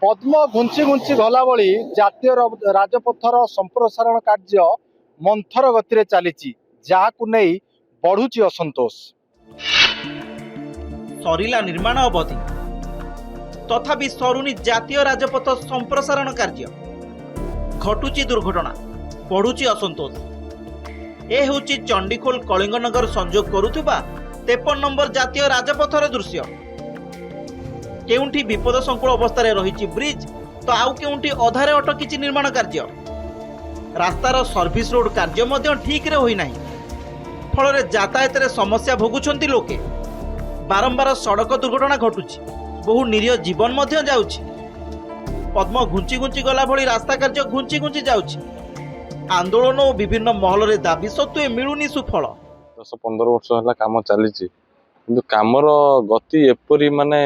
पद्म घुंची घुंची गला भली जातीय राजपथर संप्रसारण कार्य मंथर गति चली जहां नहीं बढ़ुची असंतोष। सरिला निर्माण अवधि तथापि सरुनी जातीय राजपथ संप्रसारण कार्य घटुची दुर्घटना बढ़ुची असंतोष। ए होची चंडीखोल कलिंगनगर संजोग करुवा 53 नंबर जातीय राजपथर दृश्य। केउंठी विपद संकुल अवस्था रही ब्रिज तो आउ केउंठी अधारे अटकी निर्माण कार्य। रास्तार सर्विस रोड कार्य मध्य ठीक रे होई नाही फल यातायात समस्या भोगुछंती लोके। बारंबार सड़क दुर्घटना घटुची बहु निरीह जीवन मध्य जाउची। पद्म घुंची घुंची गला भली रास्ता कार्य घुंची घुंची जाउची। आंदोलन और विभिन्न महल रे दाबी सत्वे मिलुनी सुफल। 10-15 वर्ष है काम चली कामर गति एपरी माने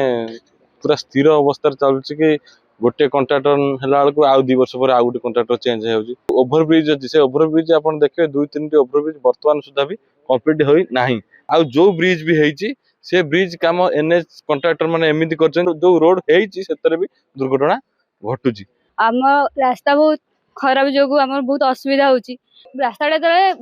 पूरा स्थिर अवस्था चलुची कि गोटे कंट्राक्टर है आउ 2 वर्ष पर आउ गोटे कंट्राक्टर चेंज हो। ओभरब्रिज अच्छी से ओभरब्रिज आप देखिए 2-3 ओभरब्रिज बर्तमान सुधा भी कंप्लीट हो नहीं। आउ जो ब्रिज भी है से ब्रिज काम एनएच कंट्राक्टर माने एमिति करछन जो रोड है भी दुर्घटना घटुची। आम रास्ता बहुत खराब जो आम बहुत असुविधा होची। रास्ता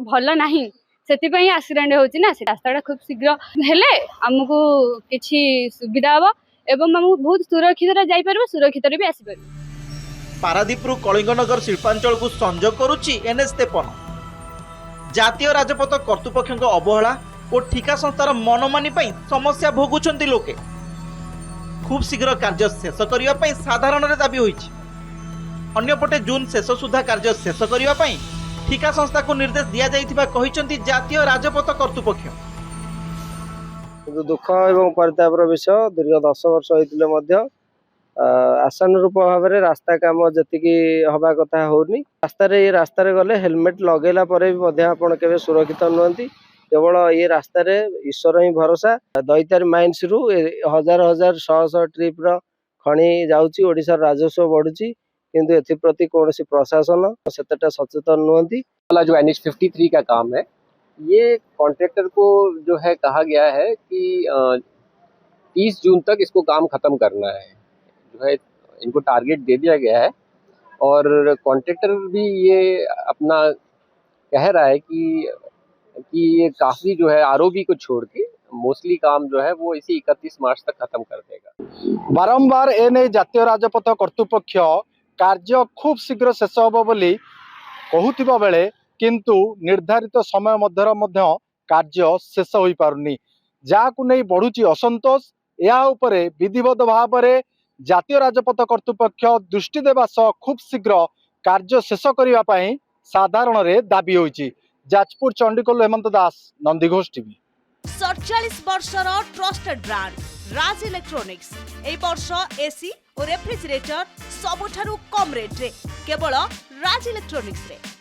भल नहीं से एक्सीडेंट होची ना। से रास्ता खूब शीघ्र हेले आमको किछि सुविधा हम एवं आम बहुत सुरक्षित जापर सुरक्षित भी आसपर। पारादीपरू कलिंगनगर शिल्पांचल को संजोग करुची एनएच 53। जातीय राजपथ कर्तृपक्ष अवहेला और ठिका संस्थार मनमानी समस्या भोगुछंती लोके। खूब शीघ्र कार्य शेष करने साधारण दाबी होईछि। अन्यपटे जून शेष सुधा कार्य शेष करने ठिका संस्था को निर्देश दिया जाइथिबा कहिसंती जातीय राजपथ कर्तृपक्ष। दुख एवं परितापर विषय दीर्घ 10 वर्ष होते आशानुरूप भाव में रास्ता काम जी हवा कथा होनी। रास्ता गले हेलमेट लगेला पर भी आपण केवे सुरक्षित नुहति। केवल ये रास्ता ईश्वर ही भरोसा। दैतारी माइंस रु हजार हजार शह ट्रिप खणी जाउची। ओडिशार राजस्व बढ़ुची किंतु एप्रति कौन प्रशासन सेतटा सचेतन नुहति। जो NH 53 का काम है ये कॉन्ट्रैक्टर को जो है कहा गया है कि 30 जून तक इसको काम खत्म करना है। जो है इनको टारगेट दे दिया गया है और कॉन्ट्रैक्टर भी ये अपना कह रहा है कि ये काफी जो है आरओबी को छोड़ के मोस्टली काम जो है वो इसी 31 मार्च तक खत्म कर देगा। बारंबार एने जातीय राजपथ कर्तृपक्ष कार्य खूब शीघ्र शेष होब बोली कहूथिबा बेले किंतु निर्धारित समय मध्य कार्य शेष हो पारुनी जहां नहीं बढ़ुची असंतोष। या उपरे विधिवत भाव में जातीय राजपथ कर्तृपक्ष दृष्टि देवा सह खूब शीघ्र कार्य शेष करने साधारण रे दाबी होईची। जाजपुर चंडीखोल हेमंत दास, नंदीघोष टीवी। 47 वर्षर ट्रस्टेड ब्रांड राज इलेक्ट्रॉनिक्स ए वर्ष एसी और रेफ्रिजरेटर सबुठारु कम रेट रे केवल राज इलेक्ट्रॉनिक्स रे।